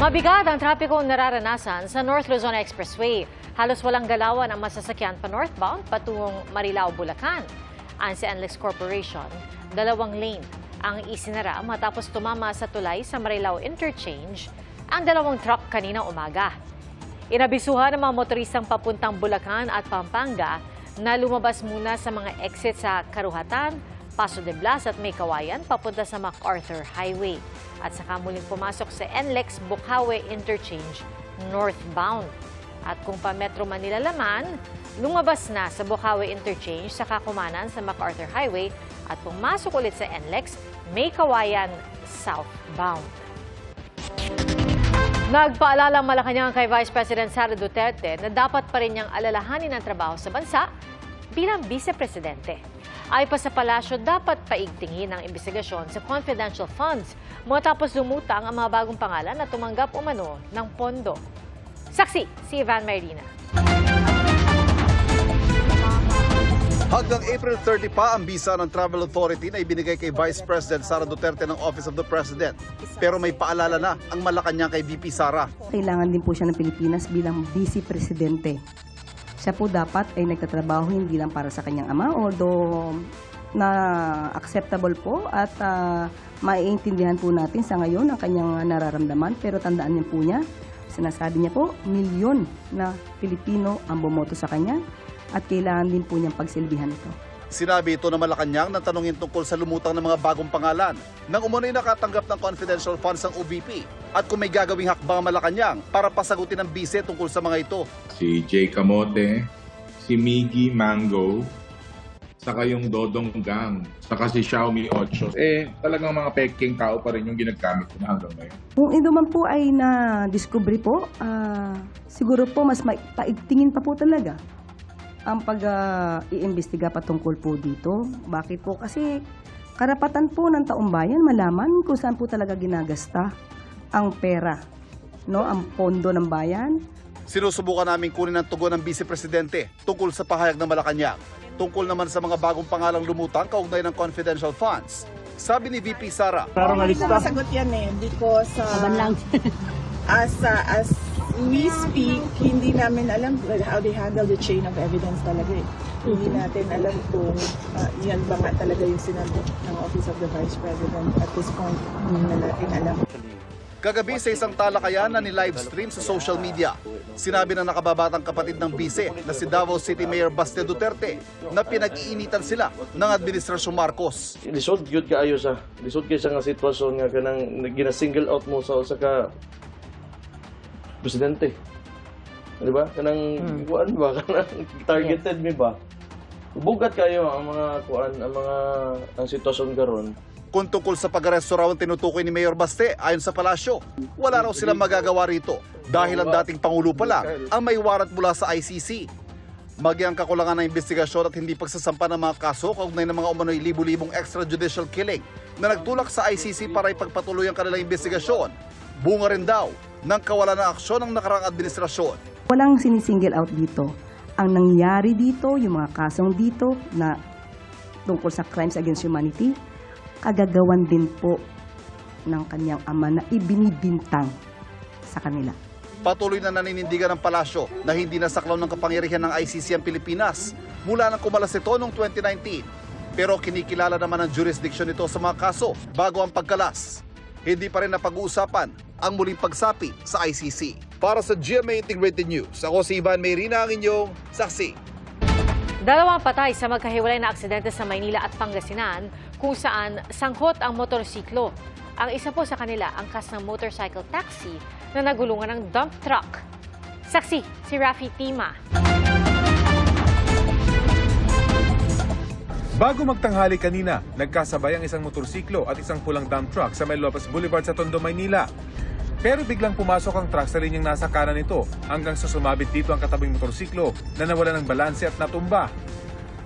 Mabigat ang trapikong nararanasan sa North Luzon Expressway. Halos walang galawan ang masasakyan pa northbound patungong Marilao, Bulacan. Ang sa NLEX Corporation, 2 lane ang isinara matapos tumama sa tulay sa Marilao Interchange ang 2 truck kaninang umaga. Inabisuhan ng mga motoristang papuntang Bulacan at Pampanga na lumabas muna sa mga exit sa Karuhatan, Paso de Blas at May Kawayan papunta sa MacArthur Highway at saka muling pumasok sa NLEX Bukawe Interchange northbound. At kung pa Metro Manila laman, lumabas na sa Bukawe Interchange sa Kakumanan sa MacArthur Highway at pumasok ulit sa NLEX May Kawayan southbound. Nagpaalala ang Malacanang kay Vice President Sara Duterte na dapat pa rin niyang alalahanin ang trabaho sa bansa bilang Vice-Presidente. Ay pa sa palasyo, dapat paigtingin ang investigasyon sa confidential funds matapos lumutang ang mga bagong pangalan na tumanggap umano ng pondo. Saksi, si Ivan Mayrina. Hanggang April 30 pa ang bisa ng Travel Authority na ibinigay kay Vice President Sara Duterte ng Office of the President. Pero may paalala na ang Malacanang kay VP Sara. Kailangan din po siya ng Pilipinas bilang Vice-Presidente. Siya po dapat ay nagtatrabaho hindi lang para sa kanyang ama, although na acceptable po at maiintindihan po natin sa ngayon ang kanyang nararamdaman. Pero tandaan niyo po niya, sinasabi niya po, milyon na Pilipino ang bumoto sa kanya at kailangan din po niyang pagsilbihan ito. Sinabi ito ng Malacanang nang tanungin tungkol sa lumutang ng mga bagong pangalan nang umunoy nakatanggap ng confidential funds ang OVP at kung may gagawing hakbang ang Malacanang para pasagutin ang bise tungkol sa mga ito. Si Jay Camote, si Miggy Mango, saka yung Dodong Gang, saka si Xiaomi 8. Talagang mga peking tao pa rin yung ginagamit ko na hanggang ngayon. Kung ito man po ay na-discovery po, siguro po mas paigtingin pa po talaga ang pag-iimbestiga patungkol po dito. Bakit po? Kasi karapatan po ng taong bayan malaman kung saan po talaga ginagasta ang pera, no, ang pondo ng bayan. Sinusubukan namin kunin ang tugon ng Vice Presidente tungkol sa pahayag ng Malacanang. Tungkol naman sa mga bagong pangalang lumutang kaugnay ng confidential funds. Sabi ni VP Sara, Hindi ko masagot yan because as we speak, hindi namin alam how they handle the chain of evidence talaga eh. Hindi natin alam kung yan ba nga talaga yung sinabi ng Office of the Vice President at this point. Hindi na natin alam. kagabi sa isang talakayan na ni-livestream sa social media, sinabi ng nakababatang kapatid ng bise na si Davao City Mayor Baste Duterte na pinag-iinitan sila ng Administrasyong Marcos. Lisod gyud kaayo sa lisod kay sa nga sitwasyon nga kanang gina-single out mo sa usa ka presidente. Di ba? Kanang kuan ba kanang targeted mi ba? Bugat kayo ang mga kuan ang sitwasyon karon. Kung tungkol sa pag-aresto raw ang tinutukoy ni Mayor Baste, ayon sa palasyo, wala raw silang magagawa rito dahil ang dating Pangulo pa lang ang may warrant mula sa ICC. Magyang kakulangan ng investigasyon at hindi pagsasampa ng mga kaso kaugnay ng mga umano'y libu-libong extrajudicial killing na nagtulak sa ICC para ipagpatuloy ang kanilang investigasyon. Bunga rin daw ng kawalan ng aksyon ng nakaraang administrasyon. Walang sinisingle out dito. Ang nangyari dito, yung mga kasong dito na tungkol sa crimes against humanity, kagagawan din po ng kanyang ama na ibinibintang sa kanila. Patuloy na naninindigan ng palasyo na hindi nasaklaw ng kapangyarihan ng ICC ang Pilipinas mula nang kumalas ito noong 2019. Pero kinikilala naman ang jurisdiction nito sa mga kaso bago ang pagkalas. Hindi pa rin napag-uusapan ang muling pagsapi sa ICC. Para sa GMA Integrated News, ako si Ivan Mayrina, ang inyong saksi. 2 patay sa magkahiwalay na aksidente sa Maynila at Pangasinan kung saan sangkot ang motorsiklo. Ang isa po sa kanila, angkas ng motorcycle taxi na nagulungan ng dump truck. Saksi, si Rafi Tima. Bago magtanghali kanina, nagkasabay ang isang motorsiklo at isang pulang dump truck sa May Lopez Boulevard sa Tondo, Maynila. Pero biglang pumasok ang truck sa linyang nasa kanan nito hanggang sa sumabit dito ang katabing motorsiklo na nawala ng balanse at natumba.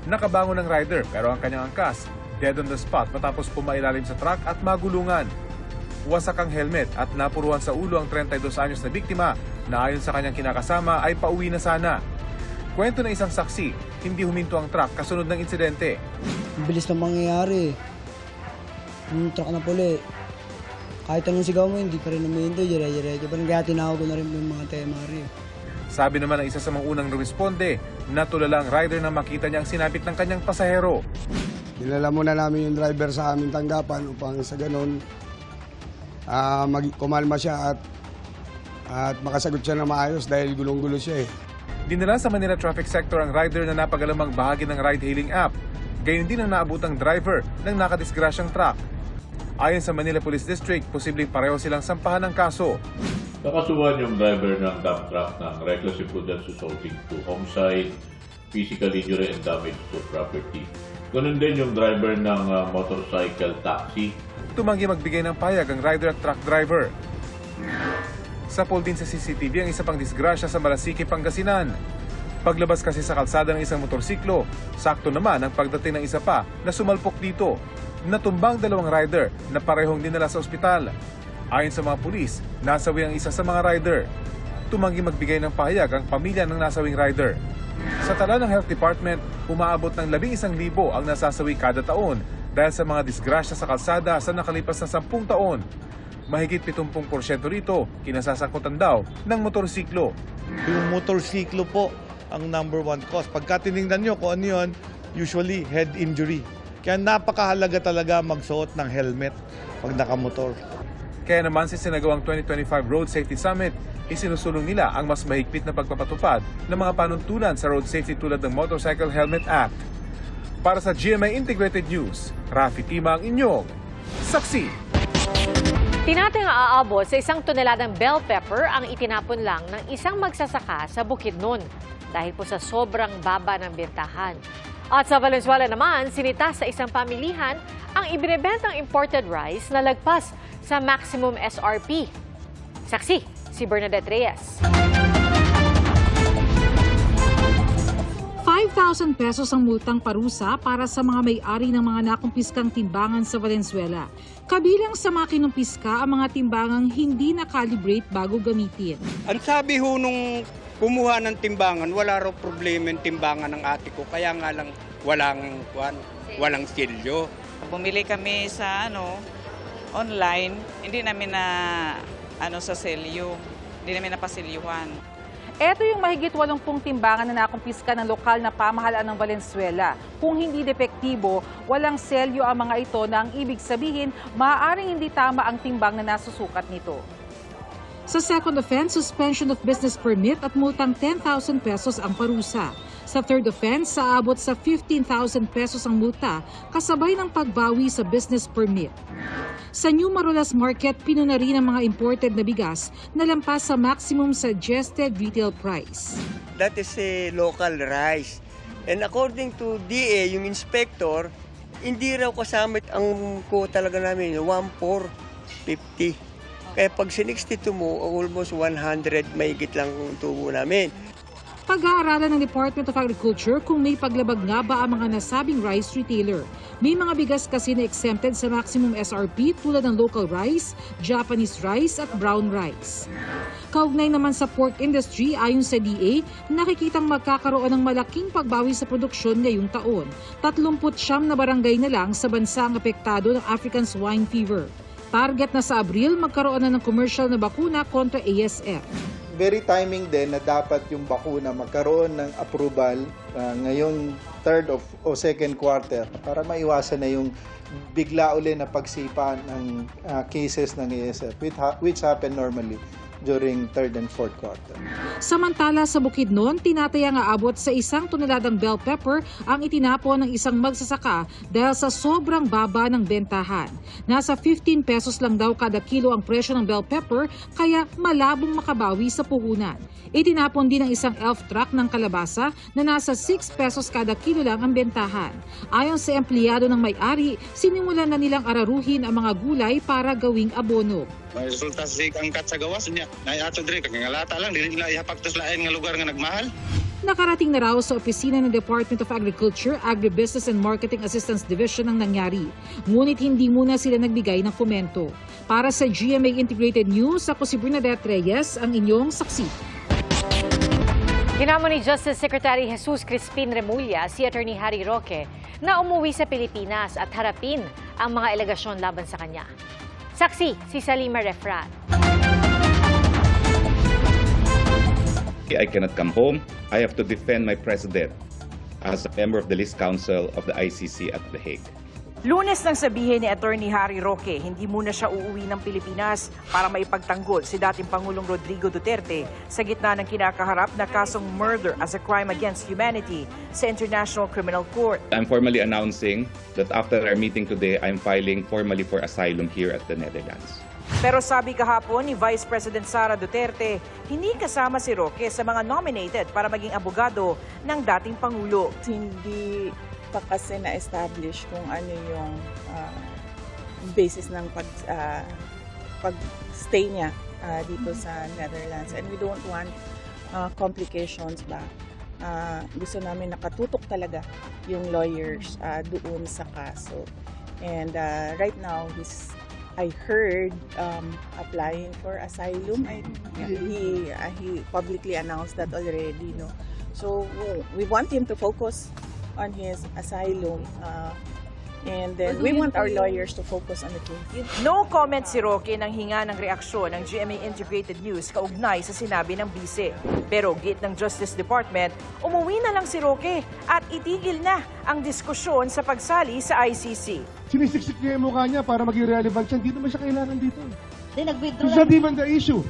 Nakabangon ang rider pero ang kanyang angkas dead on the spot matapos pumailalim sa truck at magulungan. Wasak ang helmet at napuruan sa ulo ang 32 anyos na biktima na ayon sa kanyang kinakasama ay pauwi na sana. Kwento ng isang saksi, hindi huminto ang truck kasunod ng insidente. Ang bilis na mangyayari. Yung truck na puli, Kahit anong sigaw mo, hindi pa rin umihinto, dire-diretso pa rin. Kaya tinawag ko na rin yung mga temari. Sabi naman ng isa sa mga unang responde, natulala ang rider na makita niya ang sinapit ng kanyang pasahero. Kilala muna namin yung driver sa aming tanggapan upang sa ganun, kumalma siya at makasagot siya na maayos dahil gulong-gulo siya eh. Dinala sa Manila Traffic Sector ang rider na napagalamang bahagi ng ride-hailing app. Gayon din ang naabutang driver ng nakadisgrasyang truck. Ayon sa Manila Police District, posibleng pareho silang sampahan ng kaso. Nakasuhan yung driver ng dump truck ng reckless imprudence resulting to homicide, physical injury and damage to property. Ganun din yung driver ng motorcycle taxi. Tumanggi magbigay ng payag ang rider at truck driver. Sapol din sa CCTV ang isa pang disgrasya sa Malasiki, Pangasinan. Paglabas kasi sa kalsada ng isang motorsiklo, sakto naman ang pagdating ng isa pa na sumalpok dito. Natumbang dalawang rider na parehong dinala sa ospital. Ayon sa mga pulis, nasawi ang isa sa mga rider. Tumanggi magbigay ng pahayag ang pamilya ng nasawing rider. Sa tala ng Health Department, umaabot ng 11,000 ang nasasawi kada taon dahil sa mga disgrasya sa kalsada sa nakalipas na 10 taon. Mahigit 70% rito, kinasasangkutan daw ng motorsiklo. Yung motorsiklo po ang number one cause. Pagka tinignan nyo kung ano yun, usually head injury. Kaya napakahalaga talaga magsuot ng helmet pag nakamotor. Kaya naman sa sinagawang 2025 Road Safety Summit, isinusulong nila ang mas mahigpit na pagpapatupad ng mga panuntunan sa road safety tulad ng Motorcycle Helmet Act. Para sa GMA Integrated News, Rafi Tima ang inyong saksi. Tinatayang aabot sa 1 toneladang bell pepper ang itinapon lang ng isang magsasaka sa Bukidnon dahil po sa sobrang baba ng bentahan. At sa Valenzuela naman, sinita sa isang pamilihan ang ibinebentang imported rice na lagpas sa maximum SRP. Saksi, si Bernadette Reyes. 5,000 pesos ang multang parusa para sa mga may-ari ng mga nakumpiskang timbangan sa Valenzuela. Kabilang sa mga kinumpiska ang mga timbangang hindi na-calibrate bago gamitin. Ang sabi ho nung kumuha ng timbangan, wala raw problema yung timbangan ng ate ko, kaya nga lang walang silyo. Bumili kami sa online, hindi namin na sa selyo, hindi namin napasilyuhan. Ito yung mahigit 80 timbangan na nakumpiska ng lokal na pamahalaan ng Valenzuela. Kung hindi depektibo, walang selyo ang mga ito na ang ibig sabihin, maaaring hindi tama ang timbang na nasusukat nito. Sa second offense, suspension of business permit at multang 10,000 pesos ang parusa. Sa third offense, saabot sa 15,000 pesos ang multa kasabay ng pagbawi sa business permit. Sa New Marolas Market, pinuna rin ang mga imported na bigas na lampas sa maximum suggested retail price. That is a local rice. And according to DA, yung inspector, hindi raw kasama ang quote talaga namin, 1,450. Kaya pag sinixtito mo, almost 100 mahigit lang ang tubo namin. Pag-aaralan ng Department of Agriculture kung may paglabag nga ba ang mga nasabing rice retailer. May mga bigas kasi na exempted sa maximum SRP tulad ng local rice, Japanese rice at brown rice. Kaugnay naman sa pork industry, ayon sa DA, nakikitang magkakaroon ng malaking pagbawi sa produksyon ngayong taon. 39 na barangay na lang sa bansa ang apektado ng African swine fever. Target na sa Abril, magkaroon na ng commercial na bakuna kontra ASF. Very timing din na dapat yung bakuna magkaroon ng approval ngayong third o second quarter para maiwasan na yung bigla uli na pagsipa ng cases ng ASF which happen normally during third and fourth quarter. Samantala sa Bukidnon, tinatayang aabot sa 1 toneladang bell pepper ang itinapon ng isang magsasaka dahil sa sobrang baba ng bentahan. Nasa 15 pesos lang daw kada kilo ang presyo ng bell pepper kaya malabong makabawi sa puhunan. Itinapon din ng isang elf truck ng kalabasa na nasa 6 pesos kada kilo lang ang bentahan. Ayon sa empleyado ng may-ari, sinimulan na nilang araruhin ang mga gulay para gawing abono. May resulta sa angkat sa gawas niya. Naiato dire kag ngalata lang dili nila ihapag tos lain nga lugar nga nagmahal. Nakarating na raw sa opisina ng Department of Agriculture, Agribusiness and Marketing Assistance Division ang nangyari. Ngunit hindi muna sila nagbigay ng komento. Para sa GMA Integrated News, ako si Bernadette Reyes, ang inyong saksi. Hinamon ni Justice Secretary Jesus Crispin Remulla si Attorney Harry Roque na umuwi sa Pilipinas at harapin ang mga alegasyon laban sa kanya. Saksi si Salima Refrat. I cannot come home. I have to defend my president as a member of the List Council of the ICC at The Hague. Lunes nang sabihin ni Attorney Harry Roque, hindi muna siya uuwi ng Pilipinas para maipagtanggol si dating Pangulong Rodrigo Duterte sa gitna ng kinakaharap na kasong murder as a crime against humanity sa International Criminal Court. I'm formally announcing that after our meeting today, I'm filing formally for asylum here at the Netherlands. Pero sabi kahapon ni Vice President Sara Duterte, hindi kasama si Roque sa mga nominated para maging abogado ng dating Pangulo. Hindi pa kasi na-establish kung ano yung basis ng pag-stay niya dito sa Netherlands. And we don't want complications ba. Gusto namin nakatutok talaga yung lawyers doon sa kaso. And right now, I heard applying for asylum. He publicly announced that already. No? So we want him to focus on his asylum. And then we want our lawyers to focus on the case. No comment si Roque nang hinga ng reaksyon ng GMA Integrated News kaugnay sa sinabi ng bise. Pero git ng Justice Department, umuwi na lang si Roque at itigil na ang diskusyon sa pagsali sa ICC. Sinisiksik niya yung mukha niya para maging relevant siya. Hindi naman siya kailangan dito. Nag-withdraw It's not even the issue.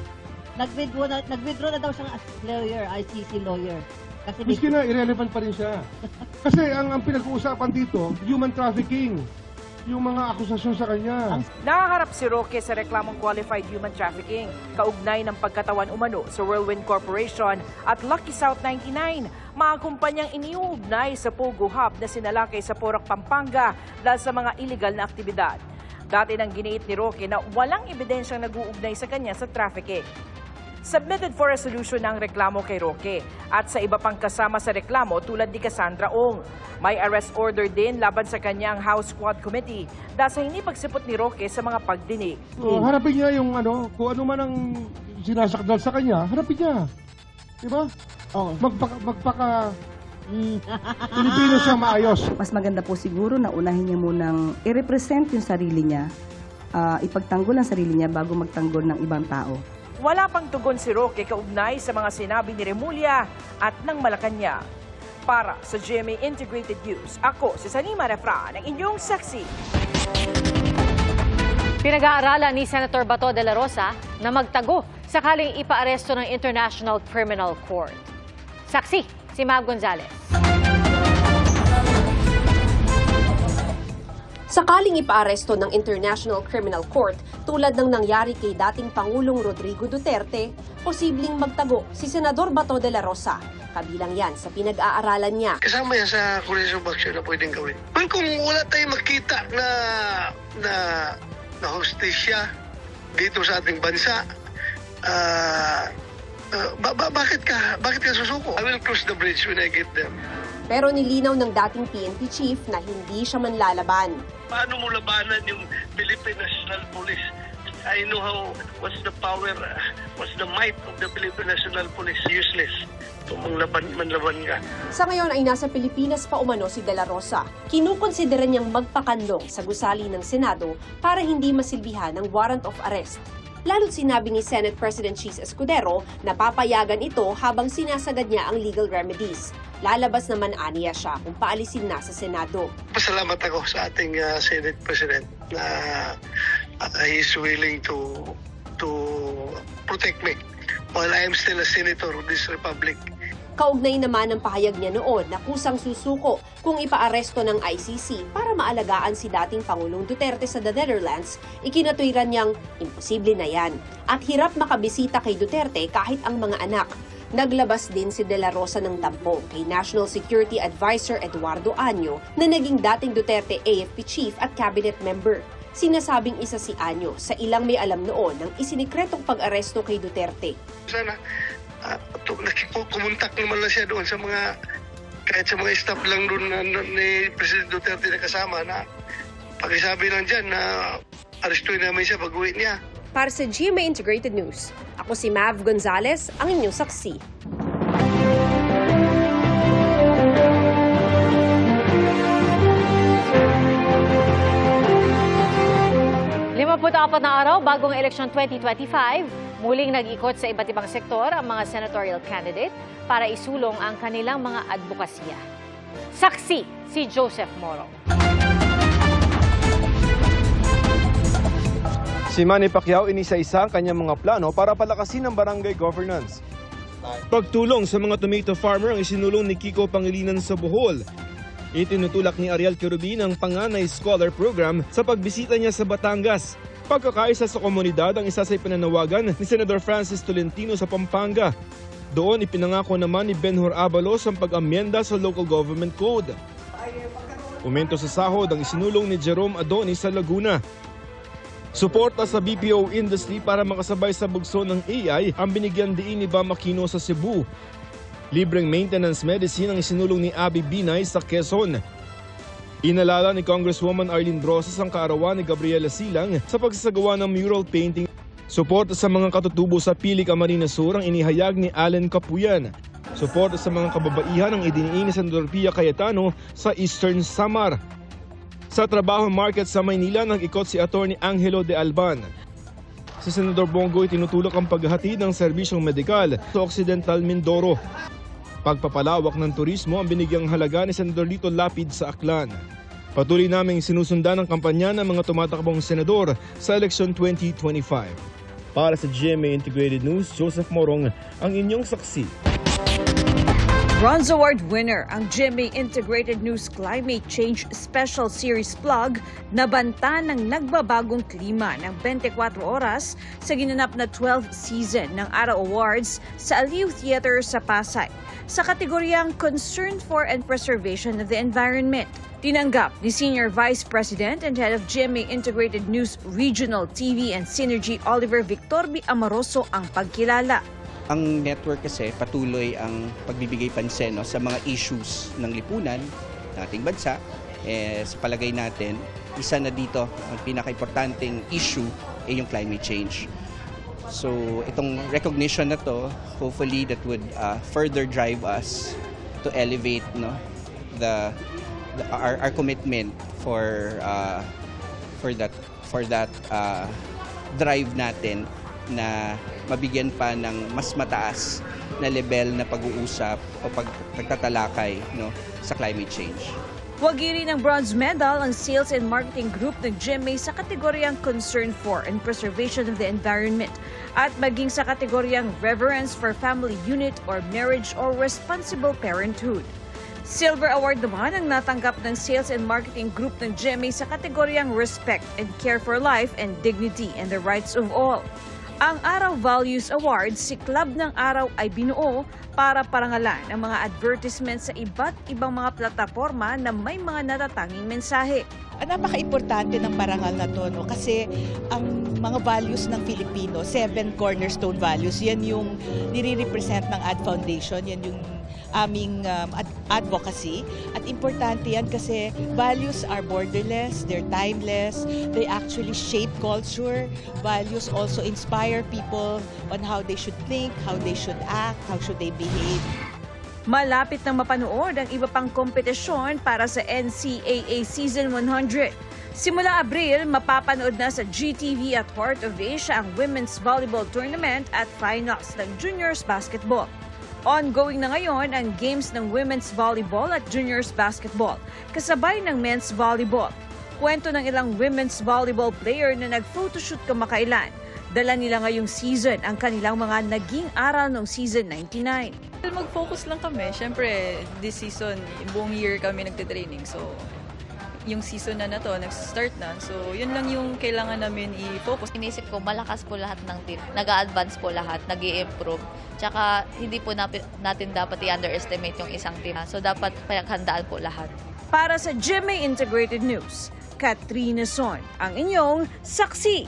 Nag-withdraw na daw siyang lawyer, ICC lawyer. Kasi Miski na, irrelevant pa rin siya. Kasi ang pinag-uusapan dito, human trafficking. Yung mga akusasyon sa kanya. Nakaharap si Roque sa reklamong qualified human trafficking, kaugnay ng pagkatawan umano sa Whirlwind Corporation at Lucky South 99, mga kumpanyang iniuugnay sa Pogo Hub na sinalakay sa Porac, Pampanga dahil sa mga illegal na aktibidad. Dati nang giniit ni Roque na walang ebidensyang nag-uugnay sa kanya sa trafficking. Submitted for resolution ang reklamo kay Roque at sa iba pang kasama sa reklamo tulad ni Cassandra Ong. May arrest order din laban sa kanyang House Squad Committee dahil sa hindi pagsipot ni Roque sa mga pagdinig. Harapin niya yung kung ano man ang sinasakdal sa kanya, harapin niya. Diba? Magpaka Pilipino siya maayos. Mas maganda po siguro na unahin niya munang i-represent yung sarili niya, ipagtanggol ang sarili niya bago magtanggol ng ibang tao. Wala pang tugon si Roque kaugnay sa mga sinabi ni Remulla at ng Malacanang. Para sa GMA Integrated News, ako si Salima Refrat, ng inyong saksi. Pinag-aaralan ni Senator Bato de la Rosa na magtago sakaling ipaaresto ng International Criminal Court. Saksi si Mav Gonzalez. Sakaling ipaaresto ng International Criminal Court tulad ng nangyari kay dating Pangulong Rodrigo Duterte, posibleng magtago si Senador Bato de la Rosa. Kabilang yan sa pinag-aaralan niya. Kasama yan sa course of action na pwedeng gawin. Well, kung wala tayong makita na hostisya dito sa ating bansa, bakit ka susuko? I will cross the bridge when I get there. Pero nilinaw ng dating PNP chief na hindi siya manlalaban. Paano mo labanan yung Philippine National Police? I know what's the power, what's the might of the Philippine National Police. Useless. Kung manlaban ka. Sa ngayon ay nasa Pilipinas pa umano si De La Rosa. Kinukonsidera niyang magpakanlong sa gusali ng Senado para hindi masilbihan ng warrant of arrest. Lalo't sinabi ni Senate President Chis Escudero na papayagan ito habang sinasagad niya ang legal remedies. Lalabas naman aniya siya kung paalisin na sa Senado. Pasalamat ako sa ating Senate President na he is willing to protect me while I am still a senator of this republic. Kaugnay naman ang pahayag niya noon na kusang susuko kung ipaaresto ng ICC para maalagaan si dating Pangulong Duterte sa the Netherlands, ikinatwiran niyang imposible na yan at hirap makabisita kay Duterte kahit ang mga anak. Naglabas din si De La Rosa ng tampo kay National Security Advisor Eduardo Año na naging dating Duterte AFP Chief at Cabinet Member. Sinasabing isa si Año sa ilang may alam noon ng isinikretong pag-aresto kay Duterte. Sana kumuntak naman lang siya doon sa mga, kahit sa mga staff lang doon ni President Duterte na kasama na pakisabi lang dyan na arestuin namin siya pag-uwi niya. Para sa GMA Integrated News, ako si Mav Gonzalez, ang inyong saksi. 24 na araw bagong eleksyon 2025, muling nag-ikot sa iba't ibang sektor ang mga senatorial candidate para isulong ang kanilang mga advokasya. Saksi si Joseph Morong. Si Manny Pacquiao inisa-isa ang kanyang mga plano para palakasin ang barangay governance. Pagtulong sa mga tomato farmer ang isinulong ni Kiko Pangilinan sa Bohol. Itinutulak ni Ariel Querubin ang Panganay Scholar Program sa pagbisita niya sa Batangas. Pagkakaisa sa komunidad ang isa sa ipinanawagan ni Senator Francis Tolentino sa Pampanga. Doon ipinangako naman ni Benhur Abalos ang pag-amyenda sa Local Government Code. Aumento sa sahod ang isinulong ni Jerome Adonis sa Laguna. Suporta sa BPO industry para makasabay sa bugso ng AI ang binigyan diin ni Bam Aquino sa Cebu. Libreng maintenance medicine ang isinulong ni Abby Binay sa Quezon. Inalala ni Congresswoman Arlene Brosas ang kaarawan ni Gabriela Silang sa pagsasagawa ng mural painting. Suporta sa mga katutubo sa Pili Camarines Sur ang inihayag ni Allen Capuyan. Suporta sa mga kababaihan ang idiniin ni Senador Pia Cayetano sa Eastern Samar. Sa trabaho market sa Maynila, nag-ikot si Atty. Angelo de Alban. Si Senador Bongo itinutulak ang paghahatid ng serbisyong medikal sa Occidental Mindoro. Pagpapalawak ng turismo ang binigyang halaga ni Senador Lito Lapid sa Aklan. Patuloy naming sinusundan ang kampanya ng mga tumatakbong senador sa eleksyon 2025. Para sa GMA Integrated News, Joseph Morong, ang inyong saksi. Bronze Award winner ang GMA Integrated News Climate Change Special Series Plug na banta ng nagbabagong klima ng 24 oras sa ginanap na 12th season ng Araw Awards sa Aliw Theater sa Pasay sa kategoryang Concern for and Preservation of the Environment. Tinanggap ni Senior Vice President and Head of GMA Integrated News Regional TV and Synergy Oliver Victorbi Amoroso ang pagkilala. Ang network kasi patuloy ang pagbibigay pansin sa mga issues ng lipunan ng ating bansa. Sa palagay natin, isa na dito ang pinaka-importanting issue ay yung climate change. So itong recognition na to, hopefully that would further drive us to elevate our commitment for that drive natin na mabigyan pa ng mas mataas na level na pag-uusap o pagtatalakay sa climate change. Wagiri ng bronze medal ang Sales and Marketing Group ng GMA sa kategoryang Concern for and Preservation of the Environment at maging sa kategoryang Reverence for Family Unit or Marriage or Responsible Parenthood. Silver Award naman ang natanggap ng Sales and Marketing Group ng GMA sa kategoryang Respect and Care for Life and Dignity and the Rights of All. Ang Araw Values Awards, si Club ng Araw ay binuo para parangalan ang mga advertisements sa iba't ibang mga plataforma na may mga natatanging mensahe. Napaka-importante ng parangal na to kasi ang mga values ng Filipino, 7 cornerstone values, yan yung nire-represent ng Ad Foundation, yan yung aming advocacy. At importante yan kasi values are borderless, they're timeless, they actually shape culture. Values also inspire people on how they should think, how they should act, how should they behave. Malapit nang mapanood ang iba pang kompetisyon para sa NCAA Season 100. Simula Abril, mapapanood na sa GTV at Heart of Asia ang Women's Volleyball Tournament at Finals ng Juniors Basketball. Ongoing na ngayon ang games ng Women's Volleyball at Juniors Basketball, kasabay ng Men's Volleyball. Kwento ng ilang Women's Volleyball player na nag-photoshoot kamakailan. Dala nila ngayong season ang kanilang mga naging aral noong season 99. Mag-focus lang kami. Siyempre, this season, buong year kami nagtitraining. So, yung season na to, nag-start na. So, yun lang yung kailangan namin i-focus. Inisip ko, malakas po lahat ng team. Nag-a-advance po lahat, nag-i-improve. Tsaka, hindi po natin dapat i-underestimate yung isang team. So, dapat paghandaan po lahat. Para sa GMA Integrated News, Katrina Son, ang inyong saksi.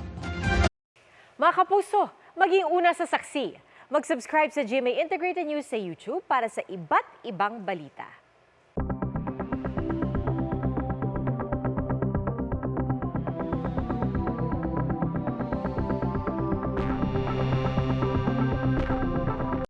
Mga kapuso, maging una sa saksi. Mag-subscribe sa GMA Integrated News sa YouTube para sa iba't ibang balita.